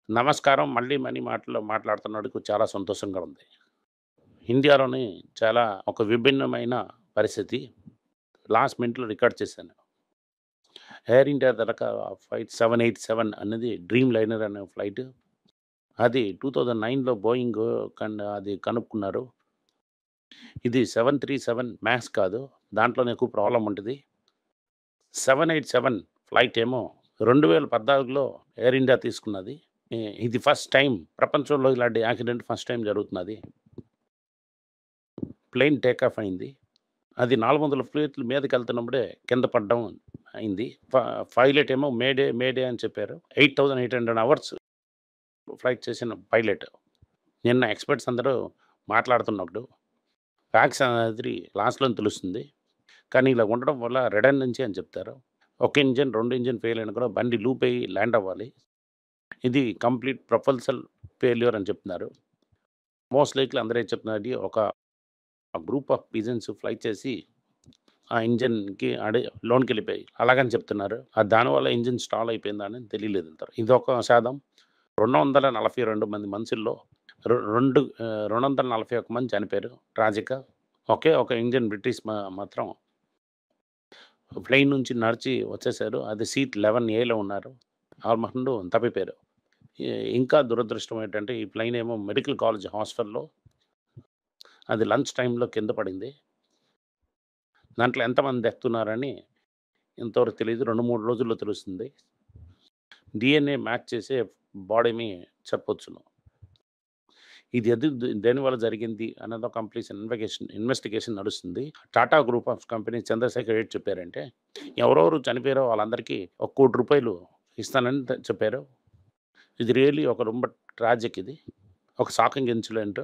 నమస్కారం. మళ్ళీ మనీ మాటల్లో మాట్లాడుతున్నందుకు చాలా సంతోషంగా ఉంది. ఇండియాలోని చాలా ఒక విభిన్నమైన పరిస్థితి. లాస్ట్ మినిట్‌లో రికార్డ్ చేశాను. ఎయిర్ ఇండియా తరకా ఫ్లైట్ 787 అనేది డ్రీమ్ లైనర్ అనే ఫ్లైట్. అది 2009లో బోయింగ్ అది కనుక్కున్నారు. ఇది 737 మ్యాక్స్ కాదు. దాంట్లోనే ఎక్కువ ప్రాబ్లమ్ ఉంటది. 787 ఫ్లైట్ ఏమో 2014లో ఎయిర్ ఇండియా తీసుకున్నది. ఇది ఫస్ట్ టైమ్ ప్రపంచంలో ఇలాంటి యాక్సిడెంట్ ఫస్ట్ టైమ్ జరుగుతున్నది. ప్లేన్ టేక్ ఆఫ్ అయింది. అది 400 ఫీట్ల మీదకెళ్తున్నప్పుడే కింద పడడం అయింది. పైలట్ ఏమో మేడే, మేడే అని చెప్పారు. 8800 అవర్స్ ఫ్లైట్ చేసిన పైలట్. నిన్న ఎక్స్‌పర్ట్స్ అందరూ మాట్లాడుతున్నప్పుడు ఫ్యాక్ట్స్ అనేది లాస్ట్‌లోనే తెలుస్తుంది. కానీ ఇలా ఉండడం వల్ల రెడెండెన్సీ అని చెప్తారు. ఒక ఇంజిన్, 2 ఇంజిన్ ఫెయిల్ అయినా కూడా బండి లూప్ అయ్యి ల్యాండ్ అవ్వాలి. ఇది కంప్లీట్ ప్రొపల్సల్ ఫెయిల్యూర్ అని చెప్తున్నారు. మోస్ట్ లైక్లీ అందరూ ఏం చెప్తున్నారు, ఒక గ్రూప్ ఆఫ్ పిజన్స్ ఫ్లై చేసి ఆ ఇంజిన్‌కి లోనికెళ్ళిపోయాయి. అలాగని చెప్తున్నారు. దానివల్ల ఇంజిన్ స్టాల్ అయిపోయిందని తెలియలేదంటారు. ఇదొక శాతం. 242 మంది మనుషుల్లో 241 మంది చనిపోయారు ట్రాజిక్‌గా. ఒకే ఒక ఇంజిన్ బ్రిటిష్ మాత్రం ప్లేన్ నుంచి నడిచి వచ్చేసారు. అది సీట్ 11ఏలో ఉన్నారు. ఆల్మోస్ట్ తప్పిపోయారు. ఇంకా దురదృష్టం ఏంటంటే ఈ ప్లేన్ ఏమో మెడికల్ కాలేజ్ హాస్టల్‌లో అది లంచ్ టైమ్‌లో కింద పడింది. దాంట్లో ఎంతమంది ఎక్కుతున్నారని ఇంతవరకు తెలీదు. 2, 3 రోజుల్లో తెలుస్తుంది. డీఎన్ఏ మ్యాచ్ చేసే బాడీని చెప్పొచ్చును. ఇది దేనివల్ల జరిగింది అన్నది ఒక కంప్లీట్ ఇన్వెస్టిగేషన్ నడుస్తుంది. Tata group of companies Chandrasekhar ఏటి చెప్పారంటే, ఎవరెవరు చనిపోయారో వాళ్ళందరికీ ఒక రూ. 1,00,00,000 ఇస్తానని చెప్పారు. ఇది రియల్లీ ఒక రొంబ ట్రాజిక్ ఇది. ఒక షాకింగ్ ఇన్సిడెంట్.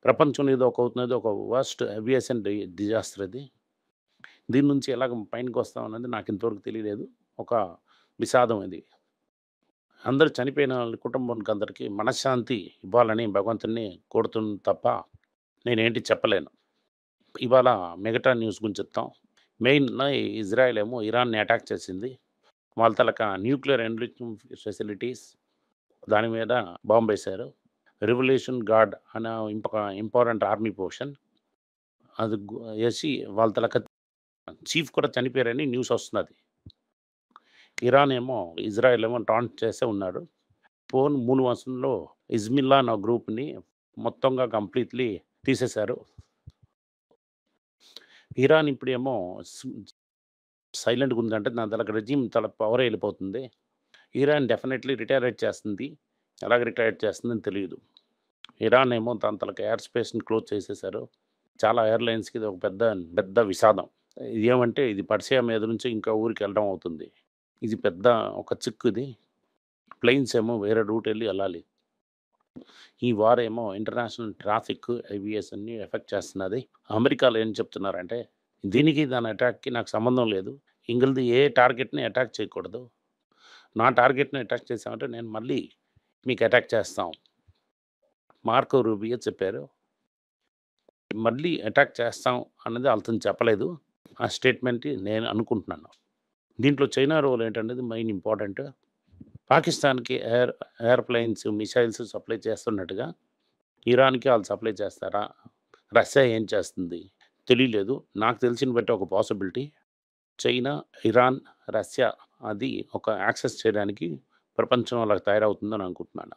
ప్రపంచంలో ఇది అవుతున్నది ఒక వర్స్ట్ ఏవియేషన్ డిజాస్టర్ ఇది. దీని నుంచి ఎలాగ పైనకొస్తాం అన్నది నాకు ఇంతవరకు తెలియలేదు. ఒక విషాదం ఇది. అందరూ చనిపోయిన వాళ్ళ కుటుంబానికి అందరికీ మనశ్శాంతి ఇవ్వాలని భగవంతుడిని కోరుతున్నా తప్ప నేనేంటి చెప్పలేను. ఇవాళ మిగతా న్యూస్ గురించి చెప్తాం. మెయిన్‌గా ఇజ్రాయెల్ ఏమో ఇరాన్‌ని అటాక్ చేసింది. వాళ్ళ తాలూకా న్యూక్లియర్ ఎన్రిచ్మెంట్ ఫెసిలిటీస్ దాని మీద బాంబేశారు. రెవల్యూషన్ గార్డ్ అనే ఇంకొక ఇంపార్టెంట్ ఆర్మీ పొజిషన్ అది ఏసి వాళ్ళ తాలూకా చీఫ్ కూడా చనిపోయారని న్యూస్ వస్తున్నది. ఇరాన్ ఏమో ఇజ్రాయెల్ ఏమో టాంట్ చేసే ఉన్నాడు. 3 మాసంలో హిజ్బుల్లా అనే గ్రూప్‌ని మొత్తంగా కంప్లీట్‌లీ తీసేశారు. ఇరాన్ ఇప్పుడేమో సైలెంట్‌గా ఉందంటే దాని తాలూకా రెజిమ్ చాలా పవరే ఎళ్ళిపోతుంది. ఇరాన్ డెఫినెట్‌లీ రిటాలియేట్ చేస్తుంది. ఎలాగ రిటాలియేట్ చేస్తుందని తెలీదు. ఇరాన్ ఏమో తన తాలూకా ఎయిర్ స్పేస్‌ని క్లోజ్ చేసేశారు. చాలా ఎయిర్‌లైన్స్‌కి ఇది ఒక పెద్ద పెద్ద విషాదం. ఇదేమంటే ఇది పర్షియా మీద నుంచి ఇంకా ఊరికెళ్ళడం అవుతుంది. ఇది పెద్ద ఒక చిక్కు ఇది. ప్లేన్స్ ఏమో వేరే రూట్ ఎళ్ళాలి. ఈ వార్ ఏమో ఇంటర్నేషనల్ ట్రాఫిక్, ఏవియేషన్‌ని ఎఫెక్ట్ చేస్తున్నది. అమెరికాలో ఏం చెప్తున్నారంటే, దీనికి దాని అటాక్‌కి నాకు సంబంధం లేదు. ఇంగళది ఏ టార్గెట్‌ని అటాక్ చేయకూడదు. నా టార్గెట్‌ని అటాక్ చేశామంటే నేను మళ్ళీ మీకు అటాక్ చేస్తాం. మార్కో రూబియో చెప్పారు. మళ్ళీ అటాక్ చేస్తాం అన్నది అతను చెప్పలేదు. ఆ స్టేట్మెంట్ నేను అనుకుంటున్నాను. దీంట్లో చైనా రోల్ ఏంటనేది మెయిన్ ఇంపార్టెంట్. పాకిస్తాన్‌కి ఎయిర్‌ప్లేన్స్, మిసైల్స్ సప్లై చేస్తున్నట్టుగా ఇరాన్‌కి ఆళ్ళు సప్లై చేస్తారా? రష్యా ఏం చేస్తుంది? తెలియలేదు. నాకు తెలిసిన బట్టి ఒక పాసిబిలిటీ చైనా, ఇరాన్, రష్యా అది ఒక యాక్సెస్ చేయడానికి ప్రపంచం అలా తయారవుతుందని అనుకుంటున్నాను.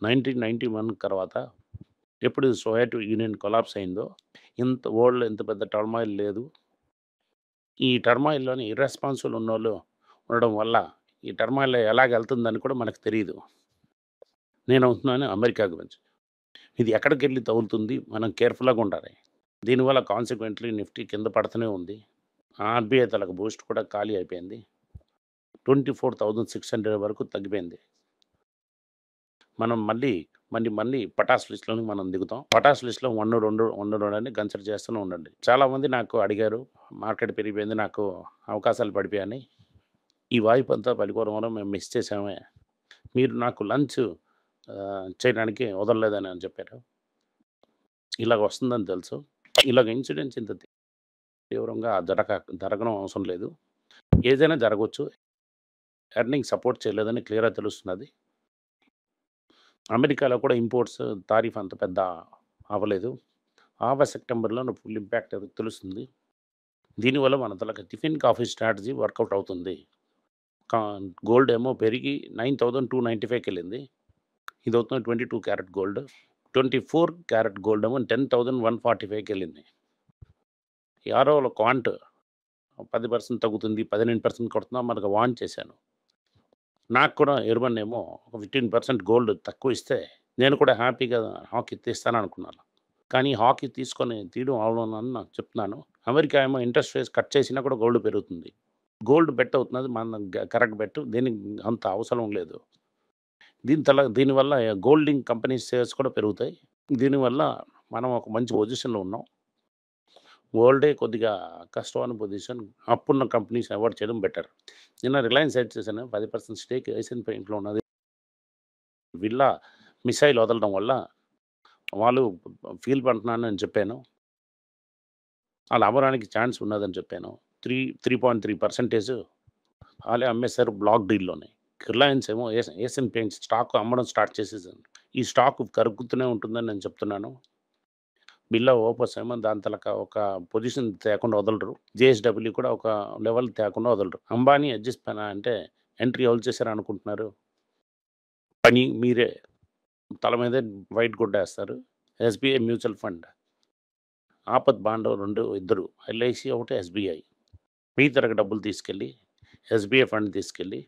1991 తర్వాత ఎప్పుడు సోవియట్ యూనియన్ కొలాప్స్ అయిందో వరల్డ్‌లో ఇంత పెద్ద టర్మాయిల్ లేదు. ఈ టర్మాయిల్‌లోని ఇర్రెస్పాన్సిబుల్ ఉన్నోళ్ళు ఉండడం వల్ల ఈ టర్మాయిల్ ఎలాగెళ్తుందని కూడా మనకు తెలీదు. నేనంటున్నాను అమెరికా గురించి. ఇది ఎక్కడికెళ్ళి తగులుతుంది? మనం కేర్‌ఫుల్‌గా ఉండాలి. దీనివల్ల కాన్సిక్వెంట్‌లీ నిఫ్టీ కింద పడతనే ఉంది. ఆర్‌బీఐ తాలూకా బూస్ట్ కూడా ఖాళీ అయిపోయింది. 24,600 వరకు తగ్గిపోయింది. మనం మళ్ళీ పటాస్ లిస్ట్‌లోకి మనం దిగుతాం. పటాస్ లిస్ట్‌లో 1, 2 అని కన్సిడర్ చేస్తూనే ఉండండి. చాలామంది నాకు అడిగారు, మార్కెట్ పెరిగిపోయింది, నాకు అవకాశాలు పడిపోయాయని. ఈ వాయిపంతా పడిపోవడం వల్ల మేము మిస్ చేసామే. మీరు నాకు లంచ్ చేయడానికి వదలలేదని అని చెప్పారు. ఇలాగ వస్తుందని తెలుసు. ఇలాగ ఇన్సిడెంట్స్ ఇంత తీవ్రంగా జరగడం అవసరం లేదు. ఏదైనా జరగొచ్చు. ఎర్నింగ్ సపోర్ట్ చేయలేదని క్లియర్‌గా తెలుస్తున్నది. అమెరికాలో కూడా ఇంపోర్ట్స్ తారీఫ్ అంత పెద్ద అవ్వలేదు. సెప్టెంబర్‌లోనే ఫుల్ ఇంపాక్ట్ అది తెలుస్తుంది. దీనివల్ల మన తలకి టిఫిన్, కాఫీ స్ట్రాటజీ వర్కౌట్ అవుతుంది. కా గోల్డ్ ఏమో పెరిగి 9,295కెళ్ళింది. ఇదవుతుంది 22 క్యారెట్ గోల్డ్. 24 క్యారెట్ గోల్డ్ ఏమో 10,145కెళ్ళింది. ఈ ఆరోలో క్వాంట్ 10% తగ్గుతుంది, 18% కొడుతున్నాం మనకు వార్న్ చేశాను. నాకు కూడా ఎర్బన్ ఏమో ఒక 15% గోల్డ్ తక్కువ ఇస్తే నేను కూడా హ్యాపీగా హాకీ తీస్తాననుకున్నాను. కానీ హాకీ తీయడం అవ్వనని నాకు చెప్తున్నాను. అమెరికా ఏమో ఇంట్రెస్ట్ రేట్స్ కట్ చేసినా కూడా గోల్డ్ పెరుగుతుంది. గోల్డ్ బెట్ అవుతున్నది మన కరెక్ట్ బెట్. దీనికి అంత అవసరం లేదు. దీనివల్ల గోల్డ్ కంపెనీస్ షేర్స్ కూడా పెరుగుతాయి. దీనివల్ల మనం ఒక మంచి పొజిషన్‌లో ఉన్నాం. వరల్డే కొద్దిగా కష్టమైన పొజిషన్. అప్పున్న కంపెనీస్ అవాయిడ్ చేయడం బెటర్. నిన్న రిలయన్స్ యాడ్ చేశాను. 10% స్టేక్ ఏషియన్ పెయింట్‌లో ఉన్నది. విల్లా మిసైల్ వదలడం వల్ల వాళ్ళు ఫీల్ పడుతున్నానని చెప్పాను. అలా అవ్వడానికి ఛాన్స్ ఉన్నదని చెప్పాను. 3.3% వాళ్ళే అమ్మేశారు బ్లాక్ డీల్‌లోనే. రిలయన్స్ ఏమో ఏషియన్ పెయింట్స్ స్టాక్ అమ్మడం స్టార్ట్ చేసేసాను. ఈ స్టాక్ కరుగుతూనే ఉంటుందని నేను చెప్తున్నాను. బిర్లా ఓపస్ ఏమో దాని తలక ఒక పొజిషన్ తేకుండా వదలరు. జేఎస్‌డబ్ల్యూ కూడా ఒక లెవెల్ తేకుండా వదలరు. అంబానీ అడ్జస్ట్ పైన అంటే ఎంట్రీ ఎవరు చేశారనుకుంటున్నారు? పని మీరే. తల మీదే వైట్ గుడ్డేస్తారు. SBI mutual fund. ఆపత్ బాండ్ ఇద్దరు. ఎల్ఐసి ఒకటి, ఎస్‌బీఐ. మీ తరగ డబ్బులు తీసుకెళ్ళి ఎస్‌బీఐ ఫండ్ తీసుకెళ్ళి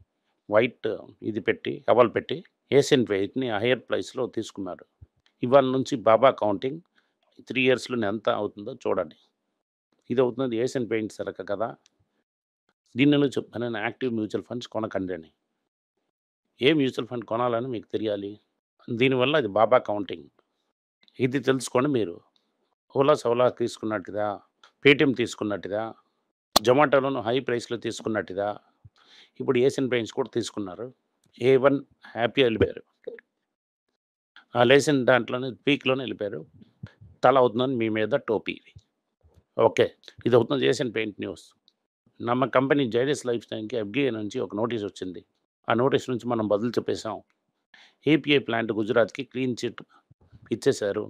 వైట్ ఇది పెట్టి కవర్ పెట్టి ఏషియన్ పెయింట్‌ని హైయర్ ప్రైస్‌లో తీసుకున్నారు. ఇవాళ నుంచి బాబా కౌంటింగ్ 3 ఇయర్స్‌లోనే ఎంత అవుతుందో చూడండి. ఇది అవుతున్నది ఏషియన్ పెయింట్స్ తరక కదా! దీనిలో చెప్తాను యాక్టివ్ మ్యూచువల్ ఫండ్స్ కొనకండి అని. ఏ మ్యూచువల్ ఫండ్ కొనాలని మీకు తెలియాలి. దీనివల్ల అది బాబా కౌంటింగ్. ఇది తెలుసుకోండి మీరు. ఓలా తీసుకున్నట్టుదా, పేటీఎం తీసుకున్నట్టుదా, జొమాటోలోను హై ప్రైస్‌లో తీసుకున్నట్టుదా, ఇప్పుడు ఏషియన్ పెయింట్స్ కూడా తీసుకున్నారు. A1 హ్యాపీగా వెళ్ళిపోయారు. ఆ లేసిన దాంట్లోనే పీక్‌లోనే వెళ్ళిపోయారు. తల అవుతుందని మీ మీద టోపీ. ఓకే. ఇది అవుతుంది ఏషియన్ పెయింట్ న్యూస్. ನಮ್ಮ కంపెనీ జైడస్ లైఫ్ స్టైల్‌కి ఎఫ్‌డీఏ నుంచి ఒక నోటీస్ వచ్చింది. ఆ నోటీస్ నుంచి మనం బదులు చెప్పేసాం. ఏపీఐ ప్లాంట్ గుజరాత్‌కి క్లీన్ చిట్ ఇచ్చేశారు.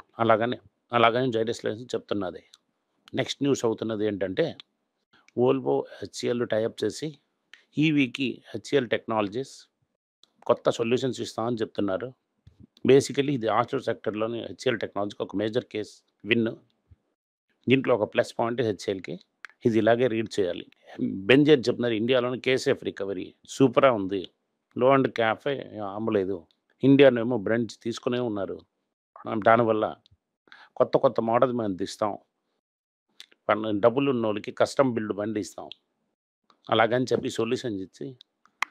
అలాగని జైడస్ లైఫ్ చెప్తున్నది. నెక్స్ట్ న్యూస్ అవుతున్నది ఏంటంటే వోల్వో, హెచ్‌సీఎల్ టైఅప్ చేసి ఈవీకి హెచ్‌సీఎల్ టెక్నాలజీస్ కొత్త సొల్యూషన్స్ ఇస్తామని చెప్తున్నారు. బేసికల్లీ ఇది ఆటో సెక్టర్‌లోని హెచ్‌సీఎల్ టెక్నాలజీకి ఒక మేజర్ కేస్ విన్. దీంట్లో ఒక ప్లస్ పాయింట్ హెచ్‌సీఎల్‌కి. ఇది ఇలాగే రీడ్ చేయాలి. బెంజర్ చెప్తున్నారు ఇండియాలోని కేసేఫ్ రికవరీ సూపర్‌గా ఉంది. లో అండ్ క్యాఫే అమ్మలేదు. ఇండియానేమో బ్రెంచ్ తీసుకునే ఉన్నారు. దానివల్ల కొత్త మోడల్ మేము ఇస్తాం. డబ్బులున్నోళ్ళకి కస్టమ్ బిల్డ్ బండి ఇస్తాం. అలాగని చెప్పి సొల్యూషన్స్ ఇచ్చి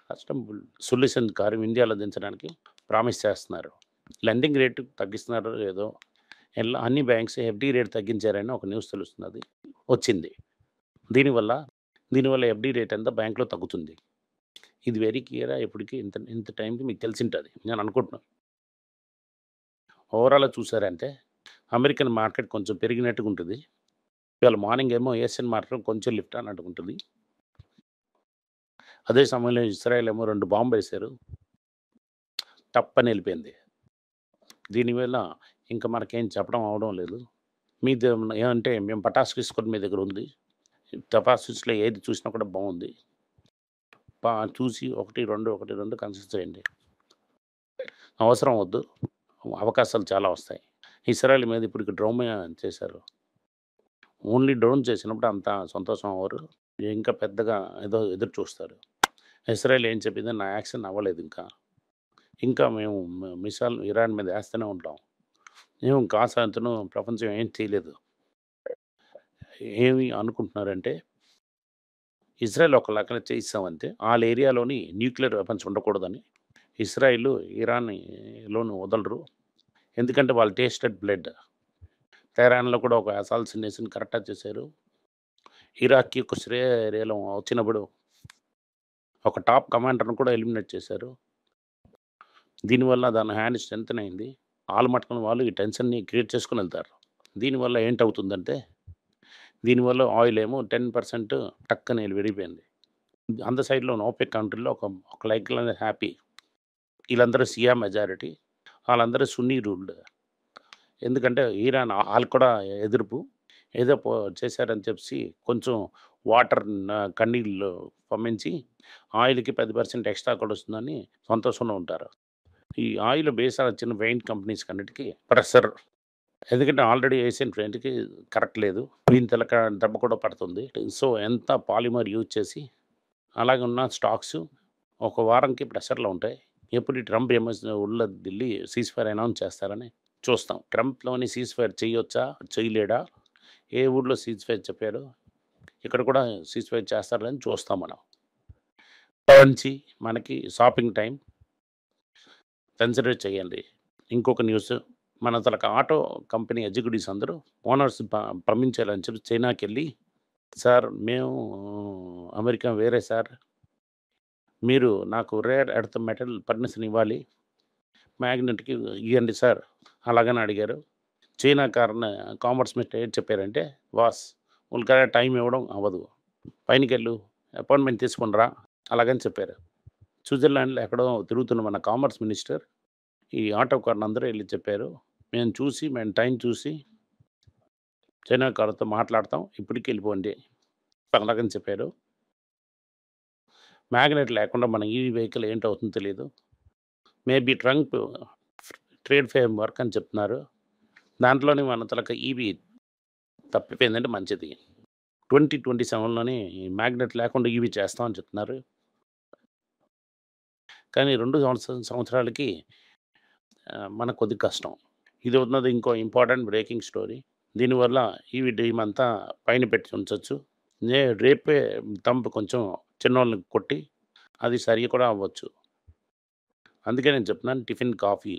కస్టమ్ బిల్డ్ సొల్యూషన్ కారు ఇండియాలో దించడానికి ప్రామిస్ చేస్తున్నారు. లెండింగ్ రేటు తగ్గిస్తున్నారో లేదో అన్ని బ్యాంక్స్ ఎఫ్‌డీ రేట్ తగ్గించారని ఒక న్యూస్ వచ్చింది. దీనివల్ల ఎఫ్‌డీ రేట్ అంతా బ్యాంక్‌లో తగ్గుతుంది. ఇది వెరీ క్లియరా ఇప్పటికి ఇంత టైంకి మీకు తెలిసుంటది నేను అనుకుంటున్నాను. ఓవరాల్‌గా చూసారంటే అమెరికన్ మార్కెట్ కొంచెం పెరిగినట్టుగా ఉంటుంది. ఇవాళ మార్నింగ్ ఏమో ఏషియన్ మార్కెట్ కొంచెం లిఫ్ట్ అన్నట్టుగా ఉంటుంది. అదే సమయంలో ఇజ్రాయెల్ ఏమో 2 బాంబేశారు. టప్పని వెళ్ళిపోయింది. దీనివల్ల ఇంకా మనకేం చెప్పడం అవ్వడం లేదు. ఏమంటే మేము పటాస్ తీసుకొని మీ దగ్గర ఉంది. టపాసుస్‌లో ఏది చూసినా కూడా బాగుంది. చూసి 1, 2 కన్సిడర్ చేయండి. అవసరం వద్దు. అవకాశాలు చాలా వస్తాయి. ఇజ్రాయెల్ మీద ఇప్పటికి డ్రోన్ చేశారు. ఓన్లీ డ్రోన్ చేసినప్పుడు అంత సంతోషం అవ్వరు. ఇంకా పెద్దగా ఏదో ఎదురు చూస్తారు. ఇజ్రాయెల్ ఏం చెప్పింది నా యాక్షన్ అవ్వలేదు ఇంకా. ఇంకా మేము మిసైల్ ఇరాన్ మీద వేస్తూనే ఉంటాం. ఏం కాసాంతను ప్రపంచం ఏం చేయలేదు. ఏమి అనుకుంటున్నారంటే ఇజ్రాయెల్ ఒక లెక్కన చేయిస్తామంటే వాళ్ళ ఏరియాలోని న్యూక్లియర్ వెపన్స్ ఉండకూడదని ఇజ్రాయిల్ ఇరాన్‌లోను వదలరు. ఎందుకంటే వాళ్ళు టేస్టెడ్ బ్లడ్. తెహరాన్‌లో కూడా ఒక అసాసినేషన్ కరెక్ట్‌గా చేశారు. ఇరాక్‌కి ఒక ఏరియాలో వచ్చినప్పుడు ఒక టాప్ కమాండర్‌ని కూడా ఎలిమినేట్ చేశారు. దీనివల్ల దాని హ్యాండ్ స్ట్రెంథెన్ అయింది. ఆళ్ళు మట్టుకుని వాళ్ళు ఈ టెన్షన్‌ని క్రియేట్ చేసుకొని వెళ్తారు. దీనివల్ల ఏంటవుతుందంటే దీనివల్ల ఆయిల్ ఏమో 10% టక్కని విడిపోయింది. అంత సైడ్‌లో ఓపెక్ కంట్రీలో ఒక లైక్‌లోనే హ్యాపీ. ఈళ్ళందరూ Shia majority. ఆళ్ళందరూ సున్నీ రూల్డ్. ఎందుకంటే ఇరాన్ ఆళ్ళు కూడా ఎదురుపు. ఏదో చేశారని చెప్పేసి కొంచెం వాటర్ కన్నీళ్ళు పంపించి ఆయిల్‌కి 10% ఎక్స్‌ట్రా కూడా వస్తుందని సంతోషంలో ఉంటారు. ఈ ఆయిల్ బేస్ ఆన చిన్న వైన్ కంపెనీస్‌కన్నిటికి ప్రెషర్. ఎందుకంటే ఆల్రెడీ ఏషియన్ పెయింట్‌కి కరెక్ట్ లేదు. దీని తలక దెబ్బ కూడా పడుతుంది. సో, ఎంత పాలిమర్ యూజ్ చేసి అలాగే ఉన్న స్టాక్స్ ఒక వారంకి ప్రెషర్‌లో ఉంటాయి. ఎప్పుడు ఈ ట్రంప్ ఢిల్లీ సీజ్‌ఫైర్ అనౌన్స్ చేస్తారని చూస్తాం. ట్రంప్‌లోని సీజ్‌ఫైర్ చేయొచ్చా? చేయలేడా? ఏ ఊర్లో సీజ్‌ఫైర్ చెప్పారు? ఇక్కడ కూడా సీజ్‌ఫైర్ చేస్తారని చూస్తాం మనం. నుంచి మనకి షాపింగ్ టైమ్ కన్సిడర్ చేయండి. ఇంకొక న్యూస్ మన తలక ఆటో కంపెనీ ఎగ్జిక్యూటివ్స్ అందరూ ఓనర్స్ పంపించాలని చెప్పి చైనాకెళ్ళి, "సార్ మేము అమెరికా వేరే సార్. మీరు నాకు రేర్ ఎర్త్ మెటల్ పర్మిషన్ ఇవ్వాలి. మ్యాగ్నెట్‌కి ఇయ్యండి సార్" అలాగని అడిగారు. చైనా కామర్స్ మినిస్టర్ ఏం చెప్పారంటే, "బాస్ ఉల్కగా టైం ఇవ్వడం అవ్వదు. పైనకెళ్ళు అపాయింట్మెంట్ తీసుకొని రా" అలాగని చెప్పారు. స్విట్జర్లాండ్‌లో ఎక్కడో తిరుగుతున్న మన కామర్స్ మినిస్టర్ ఈ ఆటో కార్లందరూ ఎళ్లి చెప్పారు. మేము టైం చూసి చైనా కార్‌తో మాట్లాడతాం. ఇప్పటికి ఎళ్ళిపోండి. అలాగని చెప్పారు. మ్యాగ్నెట్ లేకుండా మన ఈవీ వెహికల్ ఏంటవుతుందో తెలీదు. Maybe Trump trade frame work అని చెప్తున్నారు. దాంట్లోనే మన తలక ఈవీ తప్పిపోయిందంటే మంచిది. 2027లోనే ఈ మ్యాగ్నెట్ లేకుండా ఈవీ చేస్తాం అని చెప్తున్నారు. కానీ 2 సంవత్సరాలకి మనకు కొద్దిగా కష్టం. ఇది ఉన్నది ఇంకో ఇంపార్టెంట్ బ్రేకింగ్ స్టోరీ. దీనివల్ల ఈవీ డ్రీమ్ అంతా పైన పెట్టి ఉంచొచ్చు. రేపే ట్రంప్ కొంచెం చిన్నోళ్ళని కొట్టి అది సరి కూడా అవ్వచ్చు. అందుకే నేను చెప్తున్నాను టిఫిన్, కాఫీ.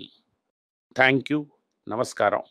Thank you. నమస్కారం.